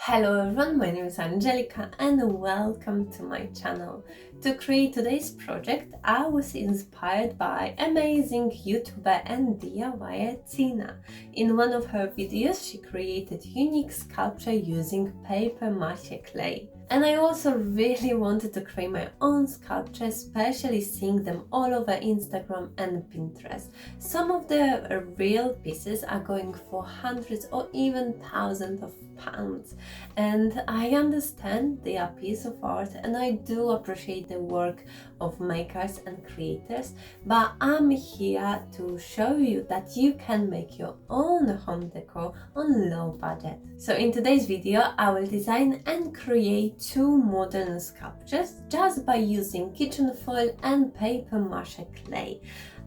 Hello everyone, my name is Angelica and welcome to my channel. To create today's project, I was inspired by amazing YouTuber and DIYer Tina. In one of her videos, she created unique sculpture using paper mache clay. And I also really wanted to create my own sculpture, especially seeing them all over Instagram and Pinterest. Some of the real pieces are going for hundreds or even thousands of pounds. And I understand they are piece of art and I do appreciate the work of makers and creators, but I'm here to show you that you can make your own home decor on low budget. So in today's video, I will design and create two modern sculptures just by using kitchen foil and paper mache clay.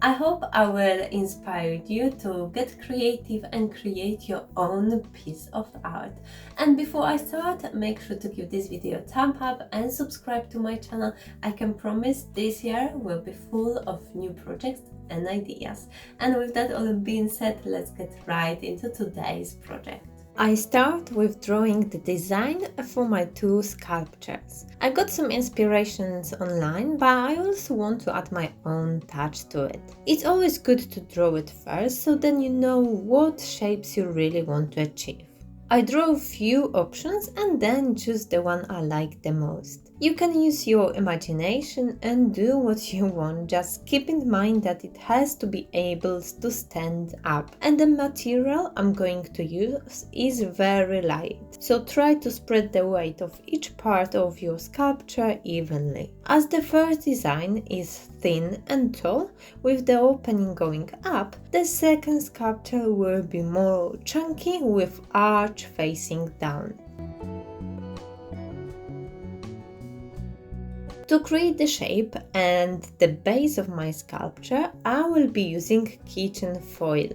I hope I will inspire you to get creative and create your own piece of art. And before I start, make sure to give this video a thumb up and subscribe to my channel. I can promise this year will be full of new projects and ideas. And with that all being said, let's get right into today's project. I start with drawing the design for my two sculptures. I got some inspirations online, but I also want to add my own touch to it. It's always good to draw it first, so then you know what shapes you really want to achieve. I draw a few options and then choose the one I like the most. You can use your imagination and do what you want, just keep in mind that it has to be able to stand up. And the material I'm going to use is very light, so try to spread the weight of each part of your sculpture evenly. As the first design is thin and tall, with the opening going up, the second sculpture will be more chunky with arch facing down. To create the shape and the base of my sculpture, I will be using kitchen foil.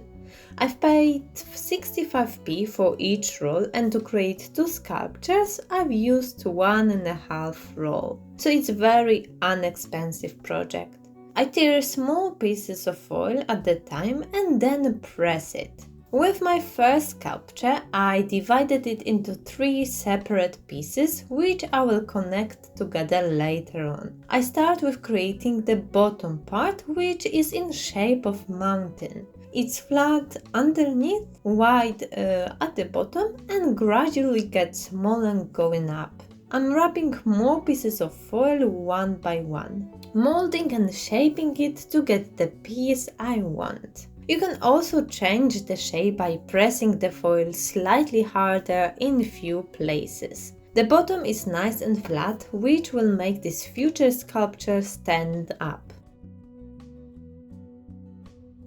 I've paid 65p for each roll, and to create two sculptures I've used 1.5 roll. So it's a very inexpensive project. I tear small pieces of foil at the time and then press it. With my first sculpture, I divided it into 3 separate pieces, which I will connect together later on. I start with creating the bottom part, which is in shape of mountain. It's flat underneath, wide at the bottom, and gradually gets smaller going up. I'm wrapping more pieces of foil one by one, molding and shaping it to get the piece I want. You can also change the shape by pressing the foil slightly harder in few places. The bottom is nice and flat, which will make this future sculpture stand up.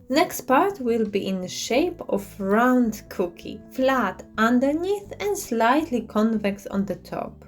Next part will be in the shape of round cookie, flat underneath and slightly convex on the top.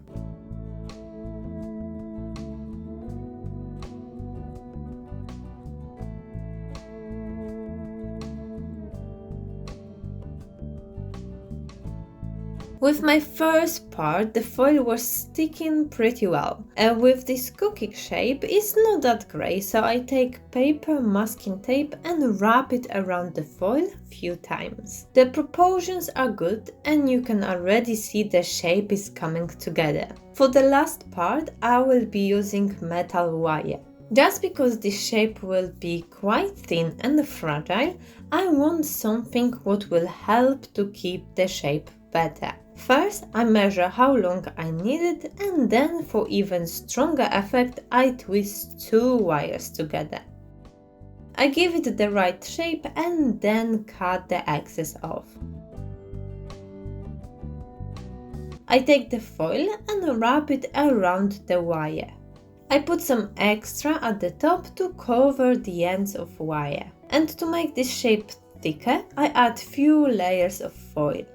With my first part, the foil was sticking pretty well. With this cookie shape, it's not that great, so I take paper masking tape and wrap it around the foil a few times. The proportions are good and you can already see the shape is coming together. For the last part, I will be using metal wire. Just because this shape will be quite thin and fragile, I want something what will help to keep the shape better. First, I measure how long I need it, and then for even stronger effect, I twist 2 wires together. I give it the right shape and then cut the excess off. I take the foil and wrap it around the wire. I put some extra at the top to cover the ends of wire. And to make this shape thicker, I add few layers of foil.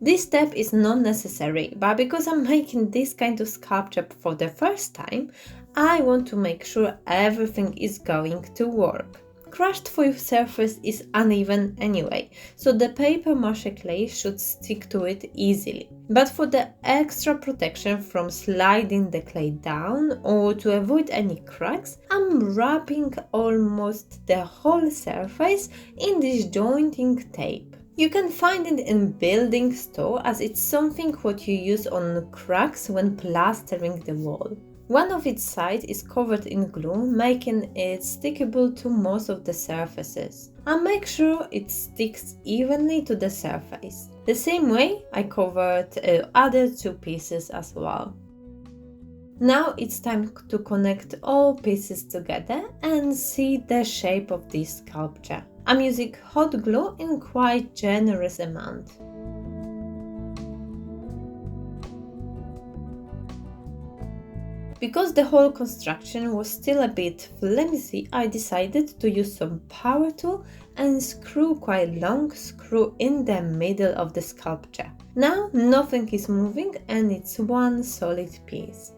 This step is not necessary, but because I'm making this kind of sculpture for the first time, I want to make sure everything is going to work. crushed foil surface is uneven anyway, so the paper mache clay should stick to it easily. But for the extra protection from sliding the clay down or to avoid any cracks, I'm wrapping almost the whole surface in this jointing tape. You can find it in building store as it's something what you use on cracks when plastering the wall. One of its sides is covered in glue, making it stickable to most of the surfaces. I make sure it sticks evenly to the surface. The same way I covered other two pieces as well. Now it's time to connect all pieces together and see the shape of this sculpture. I'm using hot glue in quite generous amount. Because the whole construction was still a bit flimsy, I decided to use some power tool and screw quite long screw in the middle of the sculpture. Now nothing is moving and it's one solid piece.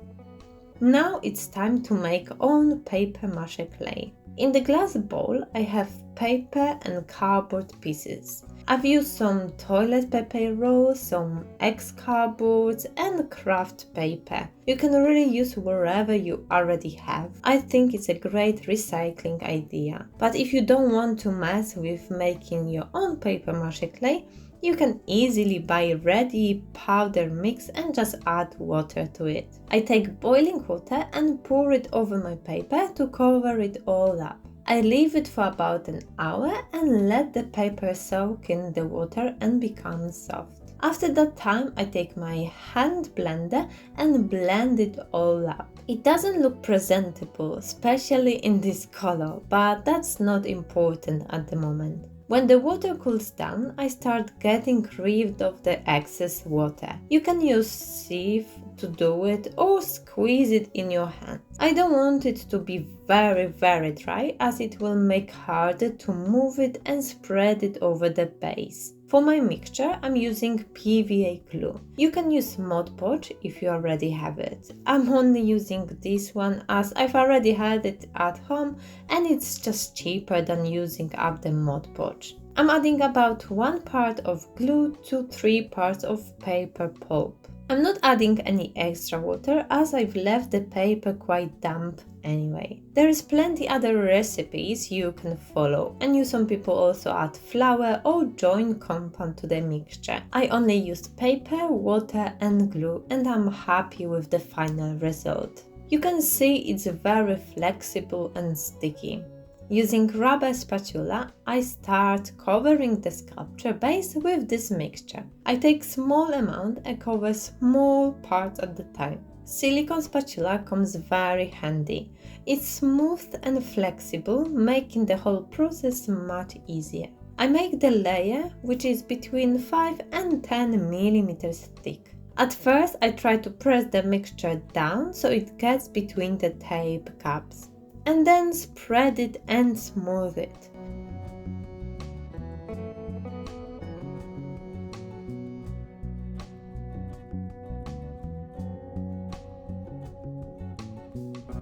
Now it's time to make own paper mache clay. In the glass bowl I have paper and cardboard pieces. I've used some toilet paper rolls, some ex-cardboards and craft paper. You can really use whatever you already have. I think it's a great recycling idea. But if you don't want to mess with making your own paper mache clay, you can easily buy ready powder mix and just add water to it. I take boiling water and pour it over my paper to cover it all up. I leave it for about an hour and let the paper soak in the water and become soft. After that time, I take my hand blender and blend it all up. It doesn't look presentable, especially in this color, but that's not important at the moment. When the water cools down, I start getting rid of the excess water. You can use sieve to do it or squeeze it in your hand. I don't want it to be very dry as it will make harder to move it and spread it over the base. For my mixture, I'm using PVA glue. You can use Mod Podge if you already have it. I'm only using this one as I've already had it at home and it's just cheaper than using up the Mod Podge. I'm adding about 1 part of glue to 3 parts of paper pulp. I'm not adding any extra water as I've left the paper quite damp anyway. There is plenty other recipes you can follow, and some people also add flour or join compound to the mixture. I only used paper, water and glue and I'm happy with the final result. You can see it's very flexible and sticky. Using rubber spatula, I start covering the sculpture base with this mixture. I take small amount and cover small parts at the time. Silicone spatula comes very handy. It's smooth and flexible, making the whole process much easier. I make the layer, which is between 5 and 10 mm thick. At first, I try to press the mixture down so it gets between the tape caps, and then spread it and smooth it.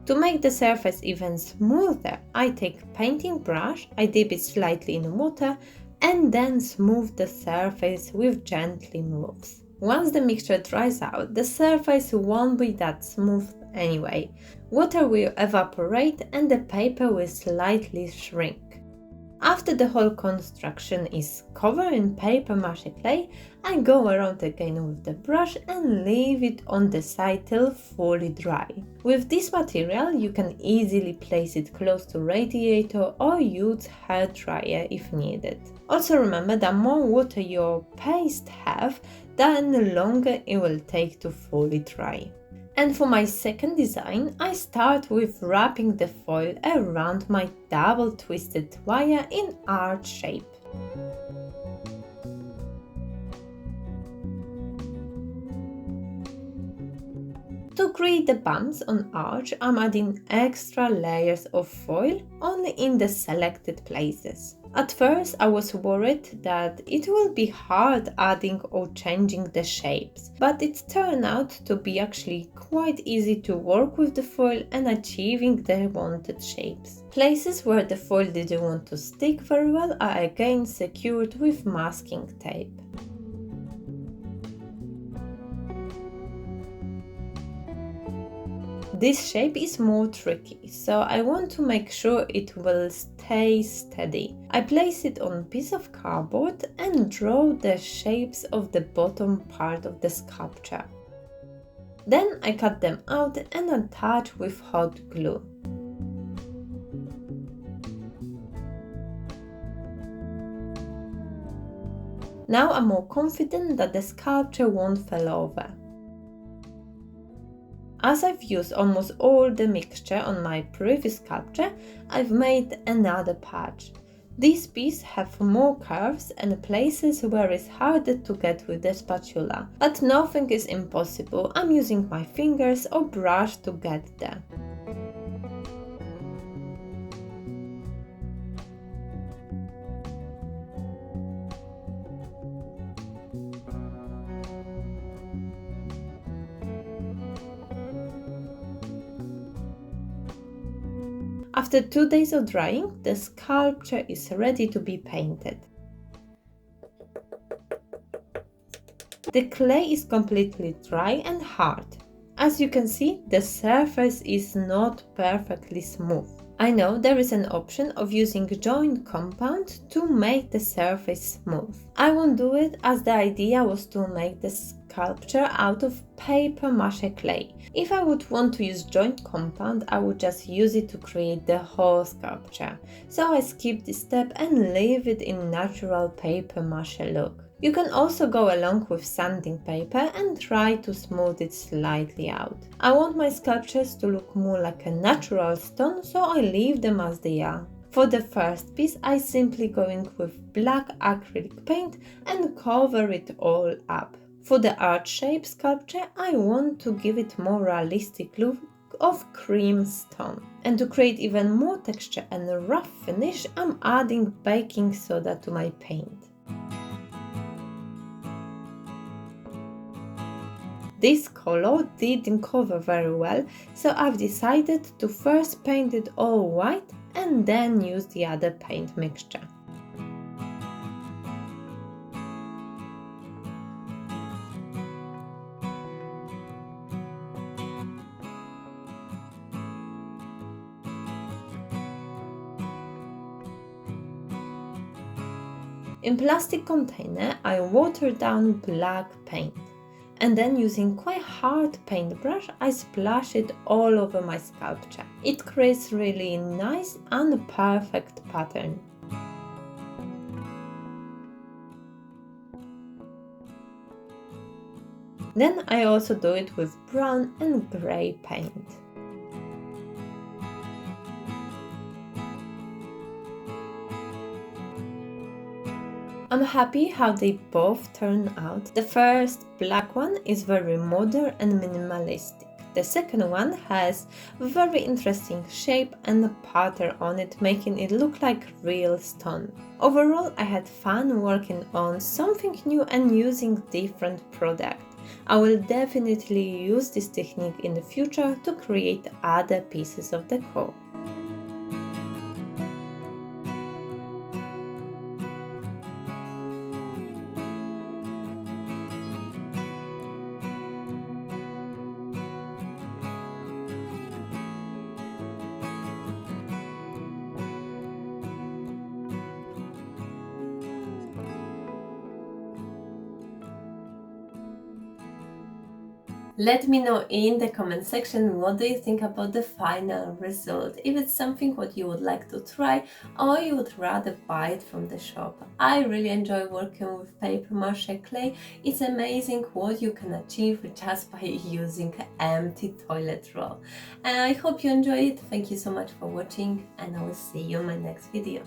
To make the surface even smoother, I take a painting brush, I dip it slightly in water and then smooth the surface with gently moves. Once the mixture dries out, the surface won't be that smooth anyway. Water will evaporate and the paper will slightly shrink. After the whole construction is covered in paper mache clay, I go around again with the brush and leave it on the side till fully dry. With this material you can easily place it close to radiator or use hair dryer if needed. Also remember that more water your paste have, the longer it will take to fully dry. And for my second design, I start with wrapping the foil around my double twisted wire in arch shape. To create the bumps on arch, I'm adding extra layers of foil only in the selected places. At first I was worried that it will be hard adding or changing the shapes, but it turned out to be actually quite easy to work with the foil and achieving the wanted shapes. Places where the foil didn't want to stick very well are again secured with masking tape. This shape is more tricky, so I want to make sure it will stay steady. I place it on a piece of cardboard and draw the shapes of the bottom part of the sculpture. Then I cut them out and attach with hot glue. Now I'm more confident that the sculpture won't fall over. As I've used almost all the mixture on my previous sculpture, I've made another patch. These pieces have more curves and places where it's harder to get with the spatula, but nothing is impossible. I'm using my fingers or brush to get there. After 2 days of drying, the sculpture is ready to be painted. The clay is completely dry and hard. As you can see, the surface is not perfectly smooth. I know there is an option of using joint compound to make the surface smooth. I won't do it as the idea was to make the sculpture out of paper mache clay. If I would want to use joint compound, I would just use it to create the whole sculpture. So I skip this step and leave it in natural paper mache look. You can also go along with sanding paper and try to smooth it slightly out. I want my sculptures to look more like a natural stone, so I leave them as they are. For the first piece, I simply going with black acrylic paint and cover it all up. For the arch shape sculpture, I want to give it more realistic look of cream stone. And to create even more texture and a rough finish, I'm adding baking soda to my paint. This color didn't cover very well, so I've decided to first paint it all white and then use the other paint mixture. In plastic container, I water down black paint. And then using quite hard paintbrush, I splash it all over my sculpture. It creates really nice and perfect pattern. Then I also do it with brown and grey paint. I'm happy how they both turn out. The first black one is very modern and minimalistic. The second one has a very interesting shape and a pattern on it, making it look like real stone. Overall, I had fun working on something new and using different products. I will definitely use this technique in the future to create other pieces of decor. Let me know in the comment section what do you think about the final result, if it's something what you would like to try or you would rather buy it from the shop. I really enjoy working with paper mache clay. It's amazing what you can achieve just by using empty toilet roll. And I hope you enjoy it. Thank you so much for watching and I will see you in my next video.